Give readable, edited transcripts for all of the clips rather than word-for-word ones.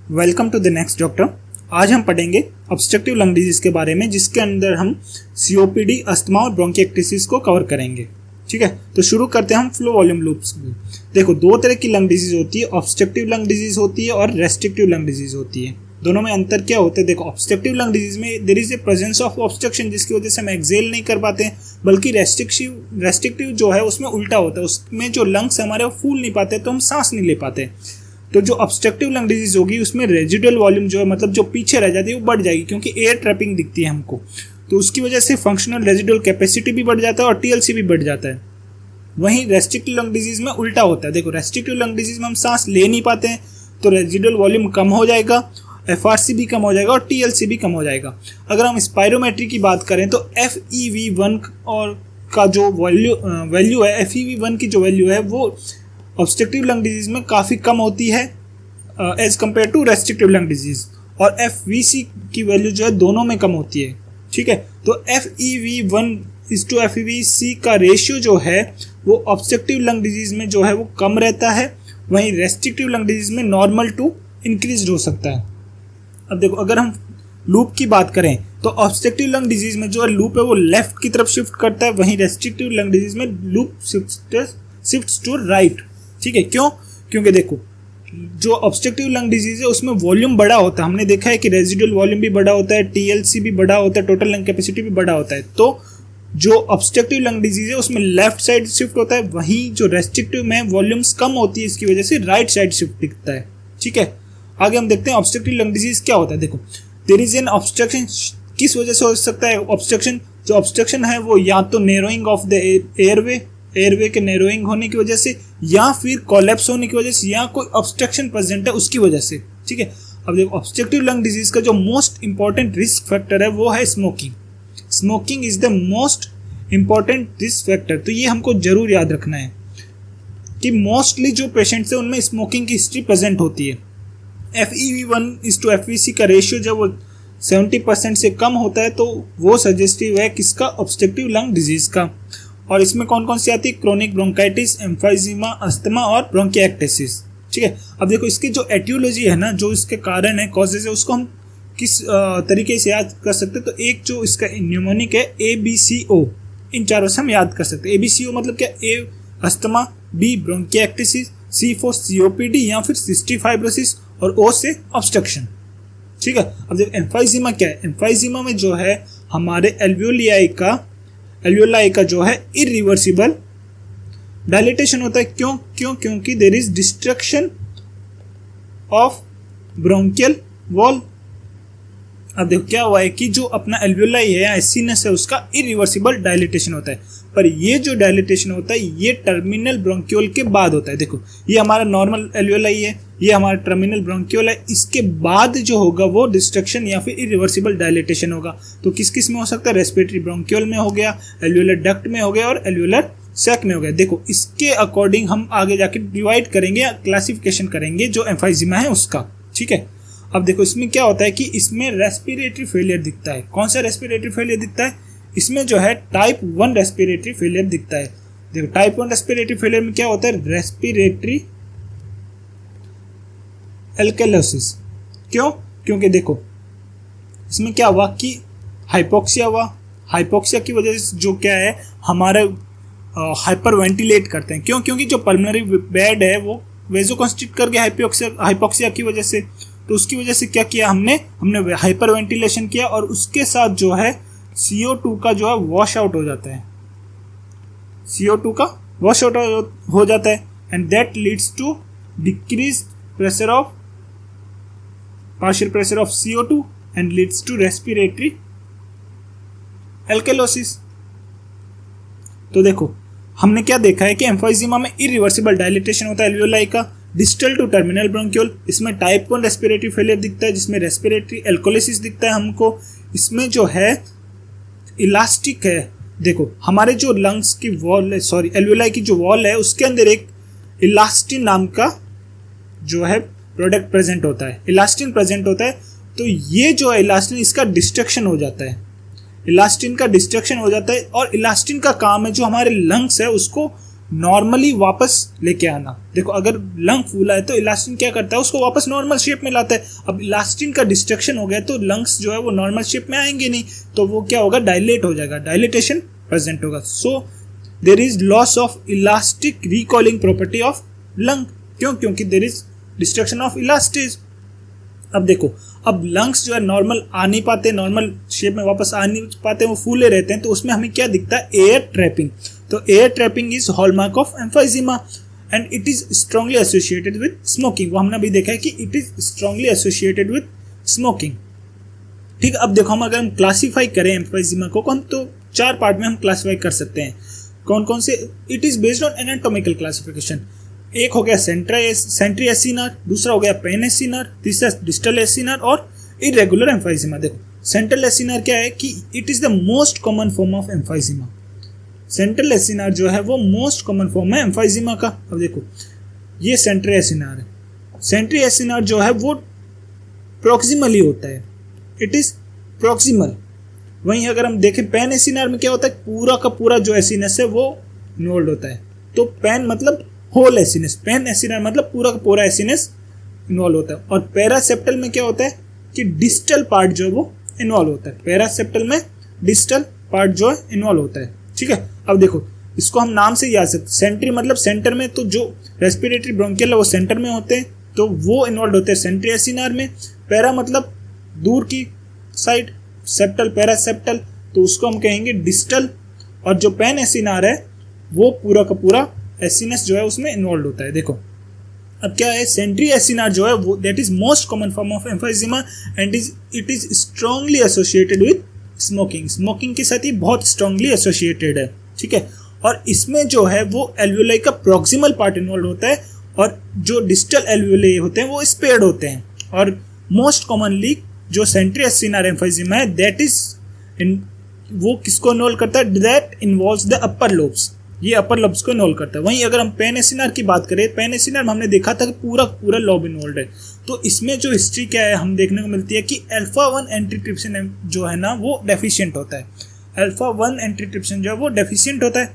Welcome to the next doctor. आज हम पढ़ेंगे ऑब्स्ट्रक्टिव लंग डिजीज के बारे में, जिसके अंदर हम सीओपीडी, अस्थमा और ब्रोंकिएक्टिसिस को कवर करेंगे। ठीक है, तो शुरू करते हैं हम फ्लो वॉल्यूम लूप्स में। देखो, दो तरह की लंग डिजीज होती है, ऑब्स्ट्रक्टिव लंग डिजीज होती है और रेस्ट्रिक्टिव लंग डिजीज होती है। दोनों में अंतर क्या होता है? देखो, ऑब्स्ट्रक्टिव लंग डिजीज में there is a presence of obstruction, जिसकी वजह से हम एक्सेल नहीं कर पाते हैं, बल्कि रेस्ट्रिक्टिव जो है उसमें उल्टा होता है, उसमें जो लंग्स हमारे वो फूल नहीं पाते, तो हम सांस नहीं ले पाते। तो जो ऑब्स्ट्रक्टिव लंग डिजीज होगी उसमें रेजिडुअल वॉल्यूम जो है, मतलब जो पीछे रह जाती है, वो बढ़ जाएगी, क्योंकि एयर ट्रैपिंग दिखती है हमको, तो उसकी वजह से फंक्शनल रेजिडुअल कैपेसिटी भी बढ़ जाता है और टीएलसी भी बढ़ जाता है। वहीं रेस्ट्रिक्टिव लंग डिजीज में उल्टा होता है। देखो, रेस्ट्रिक्टिव लंग डिजीज में हम सांस ले नहीं पाते हैं, तो रेजिडुअल वॉल्यूम कम हो जाएगा, एफआरसी भी कम हो जाएगा और टीएलसी भी कम हो जाएगा। अगर हम स्पायरोमेट्री की बात करें तो FEV1 और का जो वैल्यू है, FEV1 की जो वैल्यू है वो ऑब्स्ट्रक्टिव लंग डिजीज में काफ़ी कम होती है as compare to restrictive lung disease, और FVC की वैल्यू जो है दोनों में कम होती है। ठीक है, तो FEV1:FEVC का रेशियो जो है वो ऑब्स्ट्रक्टिव लंग डिजीज में जो है वो कम रहता है, वहीं रेस्ट्रिक्टिव लंग डिजीज में नॉर्मल टू इंक्रीज हो सकता है। अब देखो, अगर हम लूप की बात करें तो ऑब्स्ट्रक्टिव लंग डिजीज में जो है लूप है वो लेफ्ट की तरफ शिफ्ट करता है, वहीं रेस्ट्रिक्टिव लंग डिजीज में लूप शिफ्ट्स टू राइट। ठीक है, क्यों? क्योंकि देखो, जो ऑब्स्ट्रक्टिव लंग डिजीज है उसमें वॉल्यूम बड़ा होता है। हमने देखा है कि रेजिडुअल वॉल्यूम भी बड़ा होता है, टीएलसी भी बड़ा होता है, टोटल लंग कैपेसिटी भी बड़ा होता है। तो जो ऑब्स्ट्रक्टिव लंग डिजीज है उसमें लेफ्ट साइड शिफ्ट होता है, वहीं जो रेस्ट्रिक्टिव में वॉल्यूम्स कम होती है, इसकी वजह से राइट साइड शिफ्ट दिखता है। ठीक है, आगे हम देखते हैं ऑब्स्ट्रक्टिव लंग डिजीज क्या होता है। देखो, देयर इज एन ऑब्स्ट्रक्शन। किस वजह से हो सकता है ऑब्स्ट्रक्शन? जो ऑब्स्ट्रक्शन है वो या तो नेरोइंग ऑफ द एयरवे के नेरोइंग होने की वजह से, या फिर कोलैप्स होने की वजह से, या कोई ऑब्स्ट्रक्शन प्रेजेंट है उसकी वजह से। ठीक है, अब देखो, ऑब्स्ट्रक्टिव लंग डिजीज का जो मोस्ट इंपॉर्टेंट रिस्क फैक्टर है वो है smoking. Smoking is the most important risk factor. तो ये हमको जरूर याद रखना है कि मोस्टली जो पेशेंट्स है उनमें स्मोकिंग की हिस्ट्री प्रेजेंट होती है। FEV1:FVC का रेशियो जब वो 70% से कम होता है तो वो सजेस्टिव है किसका? ऑब्स्ट्रक्टिव लंग डिजीज का। और इसमें कौन कौन सी आती है? क्रोनिक ब्रोंकाइटिस, एम्फाइजीमा, अस्थमा और ब्रोंकिएक्टिसिस। ठीक है, अब देखो, इसकी जो एटियोलॉजी है ना, जो इसके कारण है, कॉजेज है, उसको हम किस तरीके से याद कर सकते हैं? तो एक जो इसका न्यूमोनिक है ABCO, इन चारों से हम याद कर सकते हैं। ABCO मतलब क्या? A asthma, B ब्रोंकिएक्टिसिस, C for COPD या फिर सिस्टिक फाइब्रोसिस, और O से ऑब्स्ट्रक्शन। ठीक है, अब देखो, एम्फाइजीमा क्या है? एम्फाइजीमा में जो है हमारे एल्वियोलाई का जो है इरिवर्सिबल डायलिटेशन होता है। क्यों? क्योंकि there is destruction of bronchial wall. अब देखो, क्या हुआ है कि जो अपना एल्वियोलाई है या सीनस है उसका इरिवर्सिबल डायलिटेशन होता है, पर ये जो डायलिटेशन होता है ये टर्मिनल ब्रोंक्यूल के बाद होता है। देखो, ये हमारा नॉर्मल एल्वियोलाई है, ये हमारा टर्मिनल ब्रोंक्यूल है, इसके बाद जो होगा वो डिस्ट्रक्शन या फिर इरिवर्सिबल डायलिटेशन होगा। तो किस किस में हो सकता है? रेस्पिरेटरी ब्रोंक्यूल में हो गया, एल्वियोलर डक्ट में हो गया और एल्वियोलर सैक में हो गया। देखो, इसके अकॉर्डिंग हम आगे जाके डिवाइड करेंगे या क्लासिफिकेशन करेंगे जो एम्फाइजीमा है उसका। ठीक है, अब देखो, इसमें क्या होता है कि इसमें रेस्पिरेटरी फेलियर दिखता है। कौन सा रेस्पिरेटरी फेलियर दिखता है? इसमें जो है टाइप 1 रेस्पिरेटरी फेलियर दिखता है। देखो, टाइप 1 रेस्पिरेटरी फेलियर में क्या होता है? Respiratory alkalosis. क्यों? क्योंकि देखो, इसमें क्या हुआ कि हाइपोक्सिया हुआ। हाइपोक्सिया की वजह से जो क्या है, हमारे हाइपर वेंटिलेट करते हैं। क्यों? क्योंकि जो पल्मोनरी बेड है वो वेजोकंस्ट्रिक्ट कर गया हाइपोक्सिया की वजह से। तो उसकी वजह से क्या किया हमने हाइपर वेंटिलेशन किया, और उसके साथ जो है CO2 का जो है वॉश आउट हो जाता है। CO2 का वॉश आउट हो जाता है, and that leads to decrease partial pressure of CO2 and leads to respiratory alkalosis। तो देखो, हमने क्या देखा है कि एम्फाइजीमा में इरिवर्सिबल डायलिटेशन होता है एल्वियोलाई का, डिस्टल टू टर्मिनल ब्रोंक्यूल। इसमें टाइप 1 रेस्पिरेटरी फेलियर दिखता है, जिसमें रेस्पिरेटरी एल्कोलिसिस दिखता है हमको। इसमें जो है इलास्टिक है। देखो, हमारे जो लंग्स की वॉल है, सॉरी एल्वियोलाई की जो वॉल है, उसके अंदर एक इलास्टिन नाम का जो है प्रोडक्ट प्रेजेंट होता है, इलास्टिन प्रेजेंट होता है। तो ये जो है इलास्टिन, इसका डिस्ट्रक्शन हो जाता है, इलास्टिन का डिस्ट्रक्शन हो जाता है। और इलास्टिन का काम है जो हमारे लंग्स है उसको नॉर्मली वापस लेके आना। देखो अगर लंग फूला है तो इलास्टिन क्या करता है, उसको वापस नॉर्मल शेप में लाता है। अब इलास्टिन का डिस्ट्रक्शन हो गया तो लंग्स जो है वो नॉर्मल शेप में आएंगे नहीं, तो वो क्या होगा, डायलेट हो जाएगा, डायलेटेशन प्रेजेंट होगा। So there is loss of elastic recoiling property of lung. क्यों? क्योंकि there is destruction of elastin. अब देखो, अब लंग्स जो है नॉर्मल आ नहीं पाते, नॉर्मल शेप में वापस आ नहीं पाते, वो फूले रहते हैं, तो उसमें हमें क्या दिखता है, एयर ट्रैपिंग। तो air trapping is hallmark of emphysema and it is strongly associated with smoking. वो हमने अभी देखा है कि it is strongly associated with smoking. ठीक है, अब देखो हम अगर हम क्लासीफाई करें एम्फाइजीमा को हम तो 4 पार्ट में हम क्लासीफाई कर सकते हैं। कौन कौन से? It is based on anatomical classification. एक हो गया सेंट्री एसिनार, दूसरा हो गया पेन एसिनार, तीसरा डिस्टल एसिनार और इरेगुलर एम्फाइजीमा। देखो सेंट्रल एसिनार क्या है कि it is the most common form of emphysema. Central acinar जो है वो मोस्ट कॉमन फॉर्म है एम्फाइजीमा का। अब देखो ये सेंट्री एसिनार है। सेंट्री एसिनार जो है वो प्रॉक्सिमली होता है, इट इज प्रॉक्सिमल। वहीं अगर हम देखें पेन एसिनार में क्या होता है, पूरा का पूरा जो एसिनस है वो इन्वॉल्व होता है। तो पेन मतलब होल एसिनस, पेन एसिनर मतलब पूरा का पूरा एसिनस इन्वॉल्व होता है। और पैरासेप्टल में क्या होता है कि डिस्टल पार्ट जो है वो इन्वॉल्व होता है। पैरासेप्टल में डिस्टल पार्ट जो है इन्वॉल्व होता है। ठीक है, अब देखो इसको हम नाम से याद सकते। सेंट्री मतलब सेंटर में, तो जो रेस्पिरेटरी ब्रोंकियल है वो सेंटर में होते हैं, तो वो इन्वॉल्व होते हैं सेंट्री एसिनार में। पैरा मतलब दूर की साइड, सेप्टल पैरासेप्टल, तो उसको हम कहेंगे डिस्टल। और जो पेन एसिनार है वो पूरा का पूरा एसिनस जो है उसमें इन्वॉल्व होता है। देखो अब क्या है, सेंट्री एसिनार जो है वो that is most common form of emphysema and it is strongly associated with smoking. Smoking के साथ ही बहुत स्ट्रांगली एसोसिएटेड है। ठीक है, और इसमें जो है वो एल्वियोलाई का प्रॉक्सिमल पार्ट इन्वॉल्व होता है और जो डिस्टल एल्वियोलाई होते हैं वो स्पेयर्ड होते हैं। और मोस्ट कॉमनली जो सेंट्री एसिनार एम्फाइजीमा है दैट इज वो किसको इन्वॉल्व करता है, that involves the upper lobes. ये अपर लोब्स को इन्वॉल्व करता है। वहीं अगर हम पेन एसिनार की बात करें, पेन एसिनार में हमने देखा था कि पूरा पूरा लोब इन्वॉल्व है। तो इसमें जो हिस्ट्री क्या है हम देखने को मिलती है कि अल्फा 1 एंटीट्रिप्सिन जो है ना वो डेफिशिएंट होता है। अल्फा 1 एंटीट्रिप्सिन जो है वो डेफिशिएंट होता है।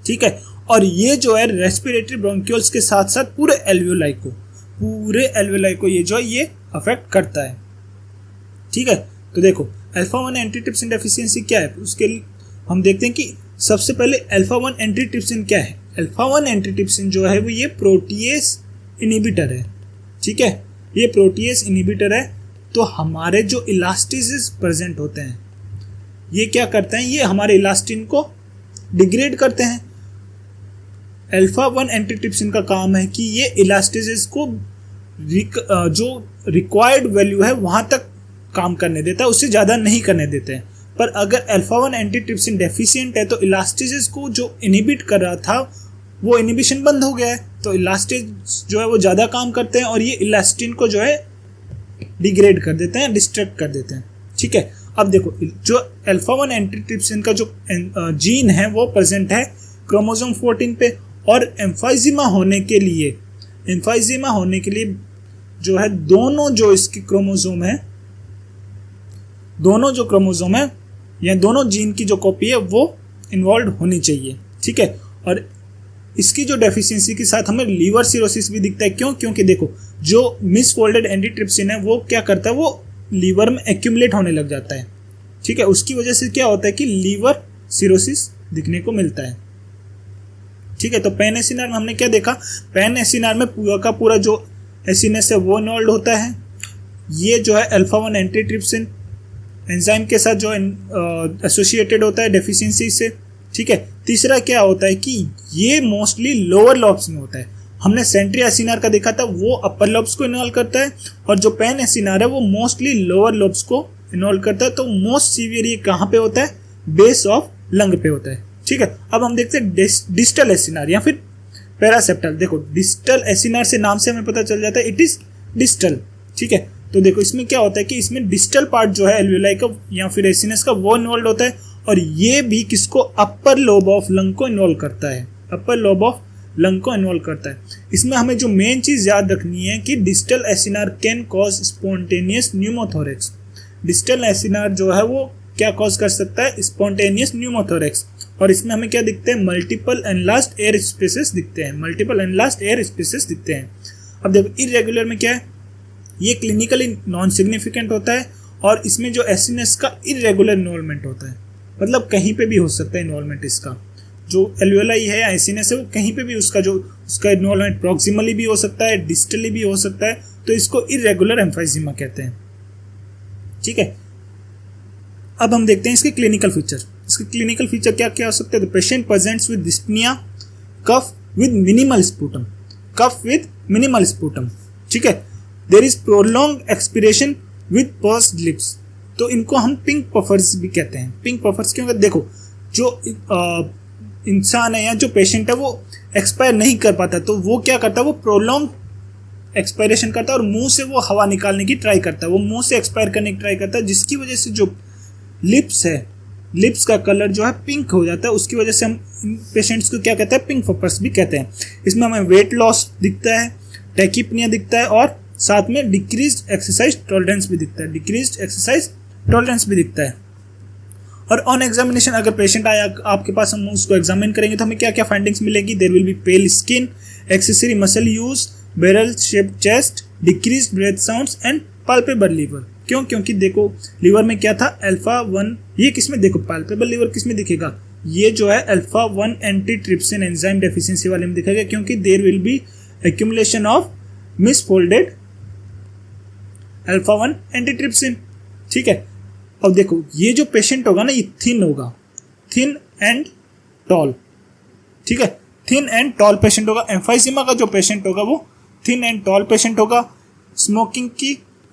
ठीक है, और ये जो है रेस्पिरेटरी ब्रोंकियोल्स के साथ साथ पूरे एल्वियोलाई को ये जो है ये अफेक्ट करता है। ठीक है, तो देखो अल्फा 1 एंटीट्रिप्सिन डेफिशिएंसी क्या है, उसके लिए हम देखते हैं कि सबसे पहले अल्फा 1 एंटीट्रिप्सिन क्या है। अल्फा 1 एंटीट्रिप्सिन जो है वो ये प्रोटीएस इनहिबिटर है। ठीक है, ये प्रोटीएस इनहिबिटर है। तो हमारे जो इलास्टिसिस प्रेजेंट होते हैं ये क्या करते हैं, ये हमारे इलास्टिन को डिग्रेड करते हैं। अल्फा 1 एंटीट्रिप्सिन का काम है कि ये इलास्टिसिस को जो रिक्वायर्ड वैल्यू है वहां तक काम करने देता है, उससे ज़्यादा नहीं करने देते हैं। पर अगर अल्फा 1 एंटीट्रिप्सिन डेफिशिएंट है तो इलास्टिसिस को जो इनहिबिट कर रहा था वो इनहिबिशन बंद हो गया है, तो इलास्टिस जो है वो ज़्यादा काम करते हैं और ये इलास्टिन को जो है डिग्रेड कर देते हैं, डिस्ट्रैक्ट कर देते हैं। ठीक है, अब देखो जो अल्फा 1 एंटीट्रिप्सिन का जो जीन है वो प्रेजेंट है क्रोमोसोम 14 पे। और एम्फाइजीमा होने के लिए जो है दोनों जो इसकी क्रोमोसोम है या दोनों जीन की जो कॉपी है वो इन्वॉल्व होनी चाहिए। ठीक है, और इसकी जो डेफिशिएंसी के साथ हमें लीवर सिरोसिस भी दिखता है। क्यों? क्योंकि देखो जो मिसफोल्डेड एंटीट्रिप्सिन है वो क्या करता है, वो लीवर में एक्यूमुलेट होने लग जाता है। ठीक है, उसकी वजह से क्या होता है कि लीवर सिरोसिस दिखने को मिलता है। ठीक है, तो पेन एसिनार में हमने क्या देखा, पेन एसिनार में पूरा का पूरा जो एसिनस है वो इन्वॉल्व होता है। ये जो है अल्फा 1 एंटीट्रिप्सिन एंजाइम के साथ जो एसोसिएटेड होता है डेफिशिएंसी से। ठीक है, तीसरा क्या होता है कि ये मोस्टली लोअर लॉब्स में होता है। हमने सेंट्री एसिनार का देखा था वो अपर लॉब्स को इन्वॉल्व करता है और जो पेन एसिनार है वो मोस्टली लोअर लॉब्स को इन्वॉल्व करता है। तो मोस्ट सीवियर ये कहाँ पे होता है, बेस ऑफ लंग पे होता है। ठीक है, अब हम देखते हैं डिस्टल एसिनार या फिर पैरासेप्टल। देखो डिस्टल एसिनार से नाम से हमें पता चल जाता है इट इज डिस्टल। ठीक है, तो देखो इसमें क्या होता है कि इसमें डिस्टल पार्ट जो है एल्वियोलाई का या फिर एसिनस का वो इन्वॉल्व होता है और ये भी किसको, अपर लोब ऑफ लंग को इन्वॉल्व करता है, अपर लोब ऑफ लंग को इन्वॉल्व करता है। इसमें हमें जो मेन चीज याद रखनी है कि distal acinar can cause spontaneous pneumothorax. Distal acinar जो है वो क्या कॉज कर सकता है, स्पॉन्टेनियस न्यूमोथोरेक्स। और इसमें हमें क्या दिखते हैं, मल्टीपल एनलार्ज्ड एयर स्पेसेस दिखते हैं, मल्टीपल एनलार्ज्ड एयर स्पेसेस दिखते हैं। अब देखो इरेगुलर में क्या है, ये क्लिनिकली नॉन सिग्निफिकेंट होता है और इसमें जो एसिनेस का इरेगुलर इन्वॉल्वमेंट होता है, मतलब कहीं पे भी हो सकता है इन्वॉल्वमेंट इसका, जो एल्वियोलाई है या एसिनेस है वो कहीं पे भी उसका इन्वॉल्वमेंट प्रॉक्सिमली भी हो सकता है, डिस्टली भी हो सकता है, तो इसको इरेगुलर एम्फाइजीमा कहते हैं। ठीक है, अब हम देखते हैं इसके क्लिनिकल फीचर। इसके क्लिनिकल फीचर क्या क्या हो सकते हैं, तो patient presents with dyspnoea, cough with minimal sputum, cough with minimal sputum. ठीक है, there is prolong expiration with pursed lips, तो इनको हम पिंक पफर्स भी कहते हैं। पिंक पफर्स क्यों कहते हैं, देखो जो इंसान है या जो पेशेंट है वो एक्सपायर नहीं कर पाता, तो वो क्या करता है, वो प्रोलॉन्ग एक्सपायरेशन करता है और मुंह से वो हवा निकालने की ट्राई करता है, वो मुंह से एक्सपायर करने की ट्राई करता है, जिसकी वजह से जो लिप्स है, लिप्स का कलर जो है पिंक हो जाता है, उसकी वजह से हम पेशेंट्स को क्या कहते हैं, पिंक पफर्स भी कहते हैं। इसमें हमें वेट लॉस दिखता है, टैकीपनिया दिखता है और साथ में डिक्रीज्ड एक्सरसाइज टॉलरेंस भी दिखता है, डिक्रीज्ड एक्सरसाइज टॉलरेंस भी दिखता है। और ऑन एग्जामिनेशन अगर पेशेंट आया आपके पास, हम उसको एग्जामिन करेंगे तो हमें क्या क्या फाइंडिंग्स मिलेगी, there will be pale skin, accessory muscle use, barrel shaped chest, decreased breath sounds and palpable liver. क्यों, क्योंकि देखो लीवर में क्या था, अल्फा 1, ये किसमें, देखो पाल्पेबल लीवर किसमें दिखेगा, ये जो है अल्फा 1 एंटीट्रिप्सिन एंजाइम डेफिशिएंसी वाले में दिखेगा, क्योंकि there will be accumulation of misfolded alpha 1 antitrypsin. ठीक है, अब देखो ये जो पेशेंट होगा ना, ये थिन होगा, थिन एंड टॉल। ठीक है, थिन एंड टॉल पेशेंट होगा। एम्फाइसीमा का जो पेशेंट होगा वो थिन एंड टॉल पेशेंट होगा। स्मोकिंग की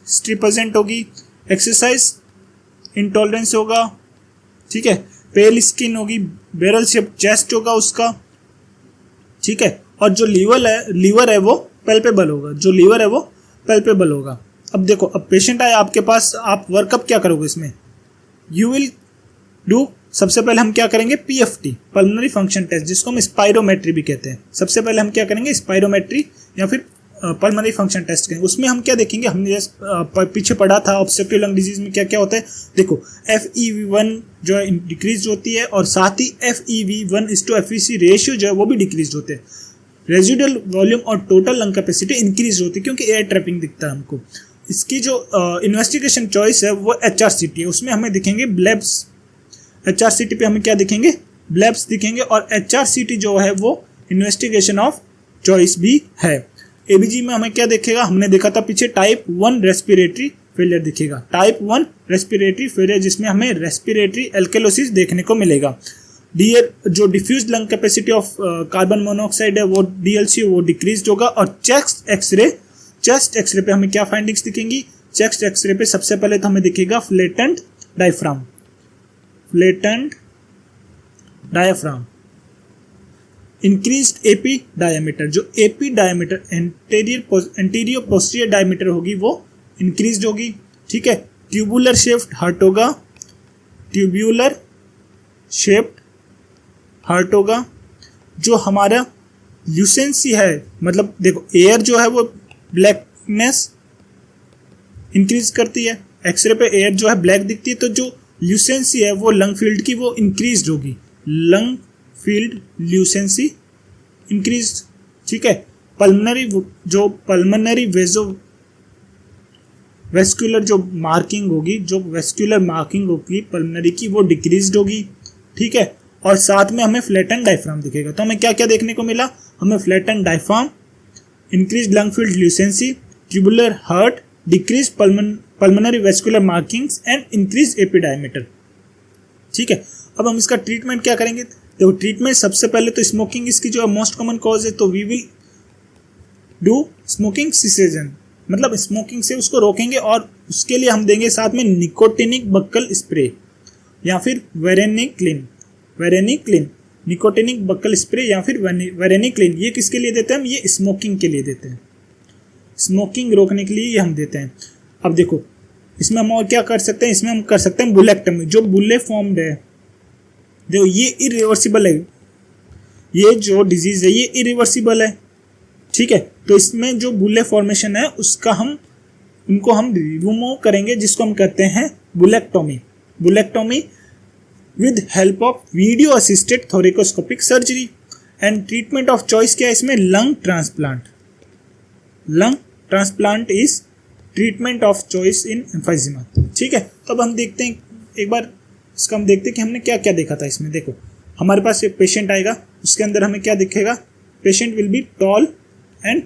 हिस्ट्री प्रेजेंट होगी, एक्सरसाइज इंटॉलरेंस होगा। ठीक है, पेल स्किन होगी, बैरल शेप चेस्ट होगा उसका। ठीक है, और जो लीवर है वो पैल्पेबल होगा, जो लीवर है वो पैल्पेबल होगा। अब देखो, अब पेशेंट आया आपके पास, आप वर्कअप क्या करोगे इसमें, यू विल डू, सबसे पहले हम क्या करेंगे, पीएफटी, पल्मोनरी फंक्शन टेस्ट, जिसको हम स्पाइरोमेट्री भी कहते हैं। सबसे पहले हम क्या करेंगे, स्पाइरोमेट्री या फिर पल्मोनरी फंक्शन टेस्ट करेंगे। उसमें हम क्या देखेंगे, हमने पीछे पढ़ा था ऑब्स्ट्रक्टिव लंग डिजीज में क्या क्या होता है। देखो FEV1 जो है डिक्रीज होती है और साथ ही FEV1:FVC रेशियो जो है वो भी डिक्रीज होते हैं। रेजिडुअल वॉल्यूम और टोटल लंग कैपेसिटी इंक्रीज होती है, क्योंकि एयर ट्रैपिंग दिखता है हमको। इसकी जो इन्वेस्टिगेशन चॉइस है वो HRCT है, उसमें हमें दिखेंगे ब्लेब्स। HRCT पे हमें क्या दिखेंगे, ब्लेब्स दिखेंगे, और HRCT जो है वो इन्वेस्टिगेशन ऑफ चॉइस भी है। ABG में हमें क्या देखेगा, हमने देखा था पीछे टाइप 1 रेस्पिरेटरी फेलियर दिखेगा, टाइप 1 रेस्पिरेटरी फेलियर, जिसमें हमें रेस्पिरेटरी एल्केलोसिस देखने को मिलेगा। जो diffuse lung capacity of carbon monoxide है वो DLC वो डिक्रीज होगा। और चेस्ट एक्सरे पे हमें क्या फाइंडिंग्स दिखेंगी, चेस्ट एक्सरे पे सबसे पहले तो हमें दिखेगा flattened diaphragm, flattened diaphragm, increased AP diameter, जो AP diameter anterior posterior diameter होगी वो इंक्रीज्ड होगी। ठीक है, ट्यूबुलर शेप्ड हार्ट होगा, ट्यूब्यूलर शेप्ड हार्ट होगा। जो हमारा ल्यूसेंसी है, मतलब देखो एयर जो है वो ब्लैकनेस इंक्रीज करती है, एक्सरे पे एयर जो है ब्लैक दिखती है, तो जो ल्यूसेंसी है वो लंग फील्ड की वो इंक्रीज होगी, लंग फील्ड ल्यूसेंसी इंक्रीज। ठीक है, पल्मोनरी वेस्कुलर जो मार्किंग होगी, जो वेस्कुलर मार्किंग होगी पल्मोनरी की वो डिक्रीज्ड होगी। ठीक है, और साथ में हमें फ्लैटेंड डायफ्राम दिखेगा। तो हमें क्या क्या देखने को मिला, हमें flattened diaphragm, increase lung field lucency, tubular heart, decrease pulmonary vascular markings and increase AP diameter. ठीक है, अब हम इसका ट्रीटमेंट क्या करेंगे, देखो ट्रीटमेंट सबसे पहले तो स्मोकिंग इसकी जो है मोस्ट कॉमन कॉज है, तो we will do smoking cessation, मतलब स्मोकिंग से उसको रोकेंगे, और उसके लिए हम देंगे साथ में निकोटिनिक बक्कल स्प्रे या फिर वेरेनिक्लिन, निकोटिनिक बक्कल स्प्रे या फिर वेरेनिक्लिन। ये किसके लिए देते हैं हम, ये स्मोकिंग के लिए देते हैं, स्मोकिंग रोकने के लिए ये हम देते हैं। अब देखो इसमें हम और क्या कर सकते हैं, इसमें हम कर सकते हैं बुलेक्टमी, जो बुल्ले फॉर्म्ड है, देखो ये इरिवर्सिबल है, ये जो डिजीज है ये इरिवर्सिबल है। ठीक है, तो इसमें जो बुल्ले फॉर्मेशन है उसका उनको हम रिमूव करेंगे, जिसको हम कहते हैं bullectomy. Bullectomy with help of video assisted thoracoscopic surgery. And treatment of choice क्या है इसमें, lung transplant. Lung transplant is treatment of choice in emphysema. ठीक है, तो अब हम देखते हैं एक बार इसका, हम देखते हैं कि हमने क्या क्या देखा था इसमें। देखो हमारे पास एक पेशेंट आएगा, उसके अंदर हमें क्या दिखेगा, patient will be tall and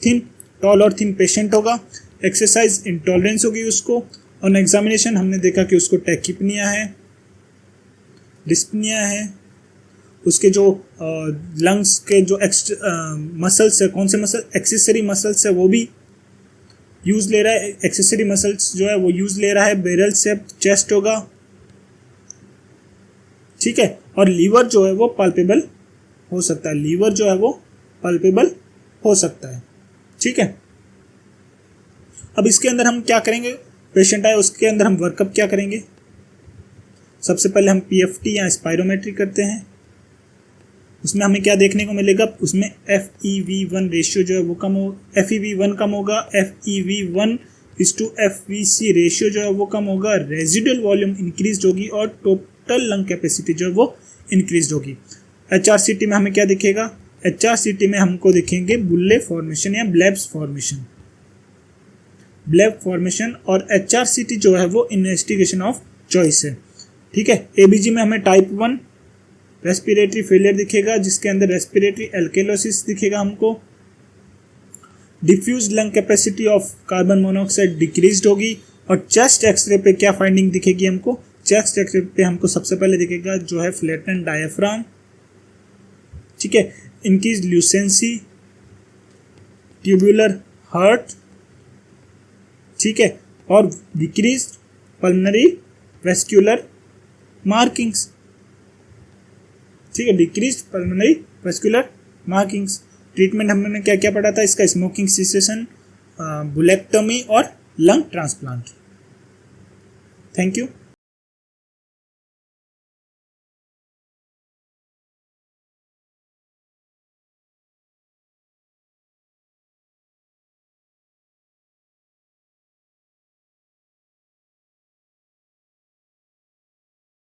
thin, tall और थिन पेशेंट होगा, एक्सरसाइज इंटॉलरेंस होगी उसको। ऑन एग्जामिनेशन हमने देखा कि उसको टैकिपनिया है, डिस्पनिया है, उसके जो लंग्स के जो मसल्स है, कौन से मसल, एक्सेसरी मसल्स है वो भी यूज ले रहा है, एक्सेसरी मसल्स जो है वो यूज ले रहा है, बैरल शेप चेस्ट होगा। ठीक है, और लीवर जो है वो पल्पेबल हो सकता है, लीवर जो है वो पल्पेबल हो सकता है। ठीक है, अब इसके अंदर हम क्या करेंगे, पेशेंट आए उसके अंदर हम वर्कअप क्या करेंगे, सबसे पहले हम पीएफटी या स्पायरोमेट्री करते हैं। उसमें हमें क्या देखने को मिलेगा, उसमें FeV1 रेशियो जो है वो कम हो, FeV1 कम होगा, FeV1:FVC रेशियो जो है वो कम होगा, रेजिडुअल वॉल्यूम इंक्रीज होगी और टोटल लंग कैपेसिटी जो है वो इंक्रीज होगी। HRCT में हमें क्या दिखेगा, HRCT में हमको दिखेंगे बुल्ले फॉर्मेशन या ब्लेब्स फॉर्मेशन, ब्लेब फॉर्मेशन। और HRCT जो है वो इन्वेस्टिगेशन ऑफ चॉइस है। ठीक है, ABG में हमें टाइप 1 रेस्पिरेटरी फेलियर दिखेगा, जिसके अंदर रेस्पिरेटरी एल्केलोसिस दिखेगा हमको। Diffuse lung capacity of carbon monoxide decreased होगी। और चेस्ट एक्सरे पे क्या फाइंडिंग दिखेगी हमको, चेस्ट एक्सरे पे हमको सबसे पहले दिखेगा जो है फ्लैटन डायफ्राम। ठीक है, इंक्रीज ल्यूसेंसी, ट्यूबुलर हर्ट। ठीक है, और डिक्रीज पल्मनरी वेस्क्यूलर मार्किंग्स। ठीक है, decrease pulmonary vascular markings. Treatment हमने क्या क्या पढ़ा था इसका, स्मोकिंग सिसेशन, बुलेक्टोमी और लंग ट्रांसप्लांट। Thank you.